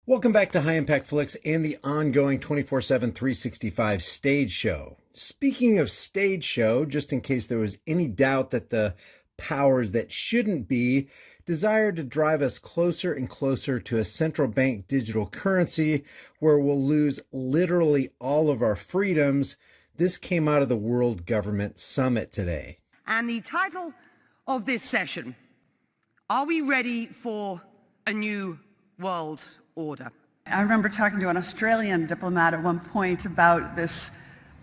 Welcome back to High Impact Flix and the ongoing 24/7 365 stage show. Speaking of stage show, just in case there was any doubt that the powers that shouldn't be desire to drive us closer and closer to a central bank digital currency where we'll lose literally all of our freedoms, this came out of the World Government Summit today. And the title of this session, are we ready for a new world order? I remember talking to an Australian diplomat at one point about this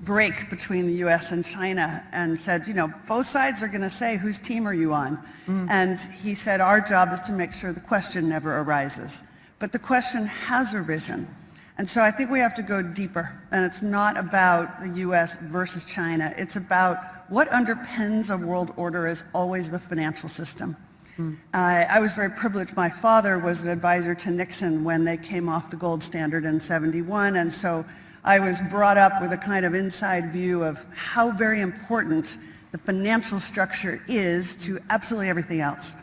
break between the US and China and said, both sides are going to say, whose team are you on? And he said, our job is to make sure the question never arises. But the question has arisen. And so I think we have to go deeper. And it's not about the US versus China. It's about what underpins a world order is always the financial system. I was very privileged. My father was an advisor to Nixon when they came off the gold standard in '71, and so I was brought up with a kind of inside view of how very important the financial structure is to absolutely everything else.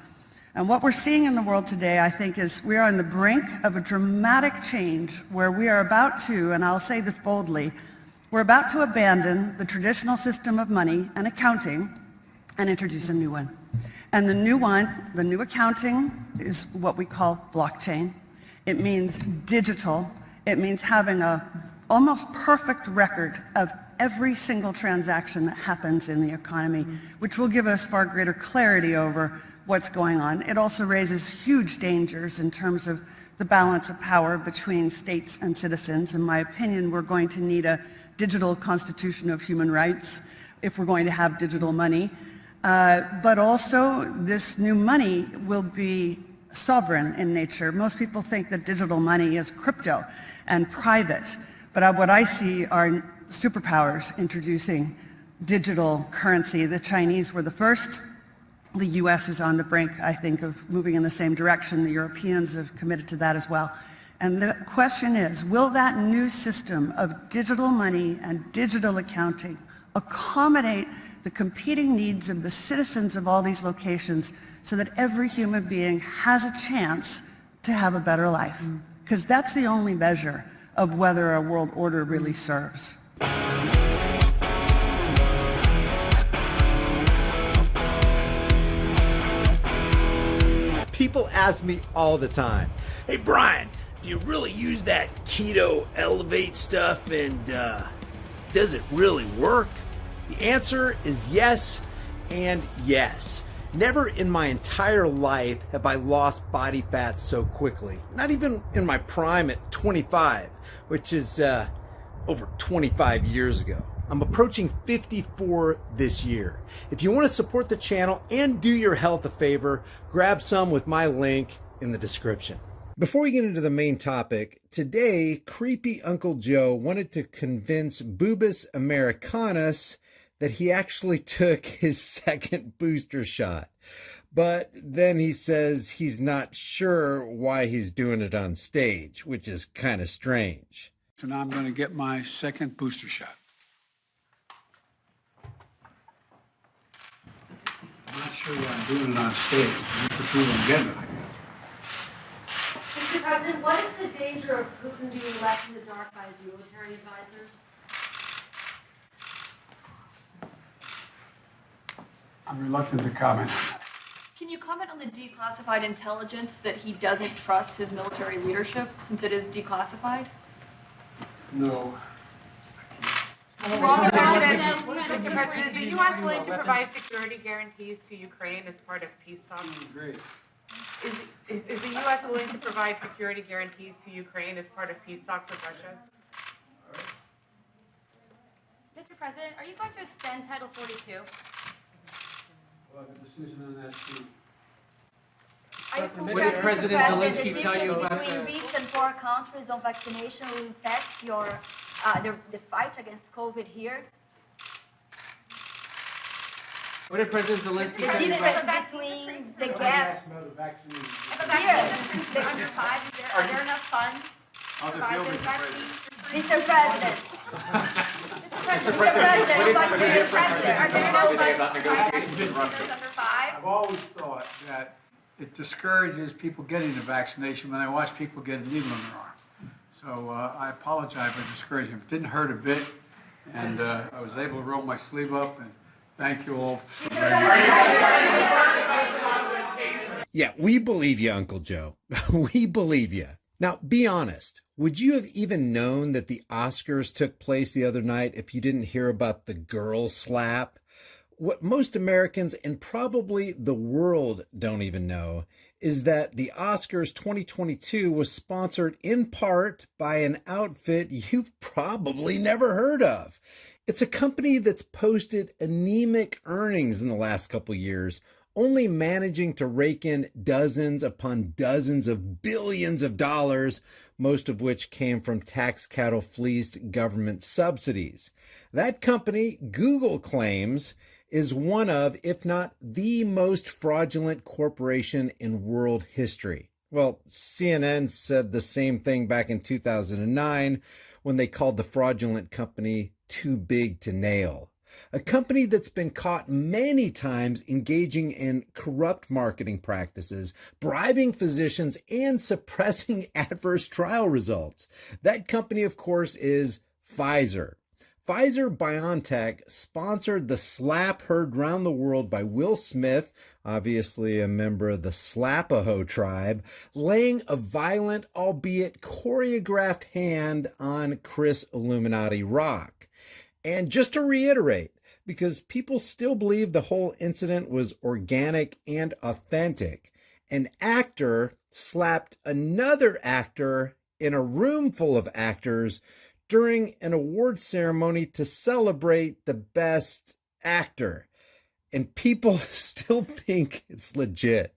And what we're seeing in the world today, I think, is we are on the brink of a dramatic change where we are about to, and I'll say this boldly, we're about to abandon the traditional system of money and accounting and introduce a new one. And the new one, the new accounting, is what we call blockchain. It means digital. It means having a almost perfect record of every single transaction that happens in the economy, which will give us far greater clarity over what's going on. It also raises huge dangers in terms of the balance of power between states and citizens. In my opinion, we're going to need a digital constitution of human rights if we're going to have digital money. But also, this new money will be sovereign in nature. Most people think that digital money is crypto and private, but what I see are superpowers introducing digital currency. The Chinese were the first. The US is on the brink, I think, of moving in the same direction. The Europeans have committed to that as well. And the question is, will that new system of digital money and digital accounting accommodate the competing needs of the citizens of all these locations so that every human being has a chance to have a better life? Because that's the only measure of whether a world order really serves. People ask me all the time, Hey Brian, do you really use that keto elevate stuff, and does it really work? The answer is yes and yes. Never in my entire life have I lost body fat so quickly. Not even in my prime at 25, which is over 25 years ago. I'm approaching 54 this year. If you want to support the channel and do your health a favor, grab some with my link in the description. Before we get into the main topic, today, creepy Uncle Joe wanted to convince Boobus Americanus that he actually took his second booster shot. But then he says he's not sure why he's doing it on stage, which is kind of strange. So now I'm going to get my second booster shot. I'm not sure why I'm doing it on stage. I'm just prove I'm getting it. Mr. President, what is the danger of Putin being left in the dark by his military advisors? I'm reluctant to comment on that. Can you comment on the declassified intelligence that he doesn't trust his military leadership since it is declassified? No. Mr. President, is the U.S. willing to provide security guarantees to Ukraine as part of peace talks? Great. Is the U.S. willing to provide security guarantees to Ukraine as part of peace talks with Russia? Mr. President, are you going to extend Title 42? Well, the decision on that too. What did President Zelensky tell you about between rich and poor countries on vaccination will impact your the fight against COVID here? What did President Zelensky The tell you about? difference between the gap Under here. 5, are there enough funds? Mr. President. Mr. President, Are there enough funds under 5? I've always thought that it discourages people getting the vaccination when I watch people get a needle in their arm. So I apologize for discouraging him. It didn't hurt a bit, and I was able to roll my sleeve up, and thank you all so very much. Yeah, we believe you, Uncle Joe. We believe you. Now, be honest. Would you have even known that the Oscars took place the other night if you didn't hear about the girl slap? What most Americans and probably the world don't even know is that the Oscars 2022 was sponsored in part by an outfit you've probably never heard of. It's a company that's posted anemic earnings in the last couple years, only managing to rake in dozens upon dozens of billions of dollars, most of which came from tax cattle fleeced government subsidies. That company, Google claims, is one of, if not the most fraudulent corporation in world history. Well, CNN said the same thing back in 2009 when they called the fraudulent company too big to nail. A company that's been caught many times engaging in corrupt marketing practices, bribing physicians, and suppressing adverse trial results. That company, of course, is Pfizer. Pfizer-BioNTech sponsored the slap heard round the world by Will Smith, obviously a member of the Slapaho tribe, laying a violent, albeit choreographed hand on Chris Illuminati Rock. And just to reiterate, because people still believe the whole incident was organic and authentic, an actor slapped another actor in a room full of actors during an award ceremony to celebrate the best actor. And people still think it's legit.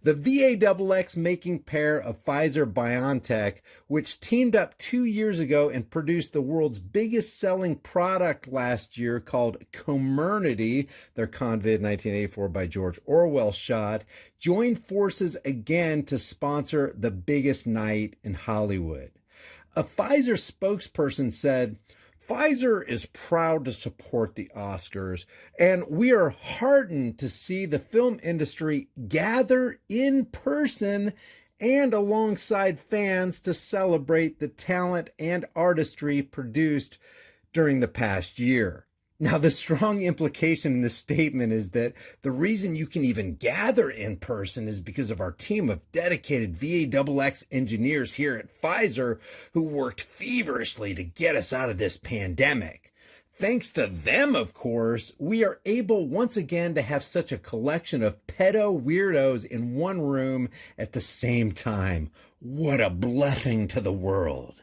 The VAXX making pair of Pfizer-BioNTech, which teamed up 2 years ago and produced the world's biggest selling product last year called Comirnaty, their COVID 1984 by George Orwell shot, joined forces again to sponsor the biggest night in Hollywood. A Pfizer spokesperson said, "Pfizer is proud to support the Oscars, and we are heartened to see the film industry gather in person and alongside fans to celebrate the talent and artistry produced during the past year." Now, the strong implication in this statement is that the reason you can even gather in person is because of our team of dedicated VAXX engineers here at Pfizer who worked feverishly to get us out of this pandemic. Thanks to them, of course, we are able once again to have such a collection of pedo weirdos in one room at the same time. What a blessing to the world.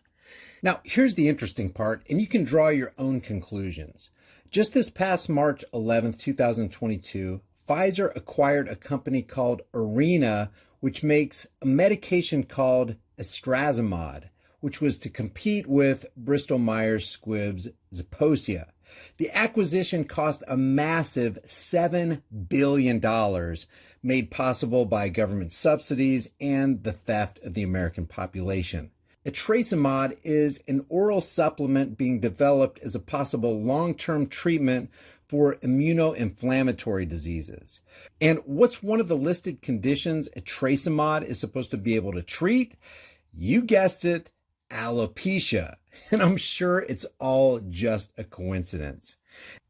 Now, here's the interesting part, and you can draw your own conclusions. Just this past March 11th, 2022, Pfizer acquired a company called Arena, which makes a medication called etrasimod, which was to compete with Bristol Myers Squibb's Zeposia. The acquisition cost a massive $7 billion, made possible by government subsidies and the theft of the American population. Etrasimod is an oral supplement being developed as a possible long-term treatment for immunoinflammatory diseases. And what's one of the listed conditions etrasimod is supposed to be able to treat? You guessed it, alopecia. And I'm sure it's all just a coincidence.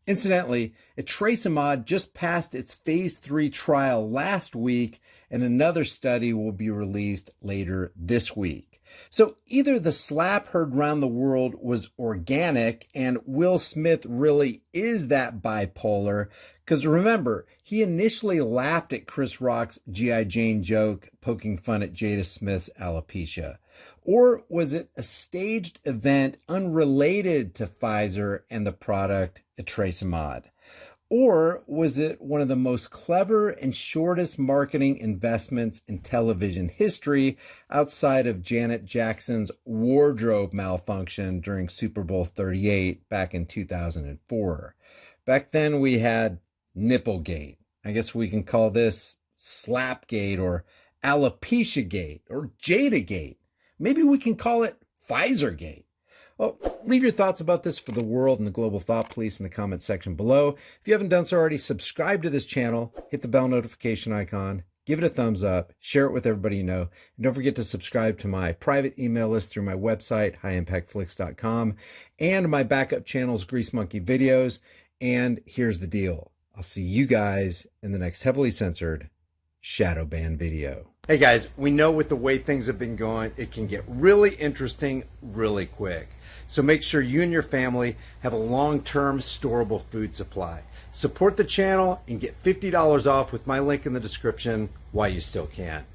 Incidentally, etrasimod just passed its phase 3 trial last week, and another study will be released later this week. So either the slap heard round the world was organic and Will Smith really is that bipolar, because remember, he initially laughed at Chris Rock's G.I. Jane joke poking fun at Jada Smith's alopecia. Or was it a staged event unrelated to Pfizer and the product etrasimod? Or was it one of the most clever and shortest marketing investments in television history outside of Janet Jackson's wardrobe malfunction during Super Bowl 38 back in 2004? Back then we had Nipplegate. I guess we can call this Slapgate or Alopeciagate or Jadagate. Maybe we can call it Pfizergate. Well, leave your thoughts about this for the world and the global thought police in the comment section below. If you haven't done so already, subscribe to this channel, hit the bell notification icon, give it a thumbs up, share it with everybody you know, and don't forget to subscribe to my private email list through my website, highimpactflix.com, and my backup channels, Grease Monkey Videos. And here's the deal. I'll see you guys in the next heavily censored shadow ban video. Hey guys, we know with the way things have been going, it can get really interesting really quick. So make sure you and your family have a long-term storable food supply. Support the channel and get $50 off with my link in the description while you still can.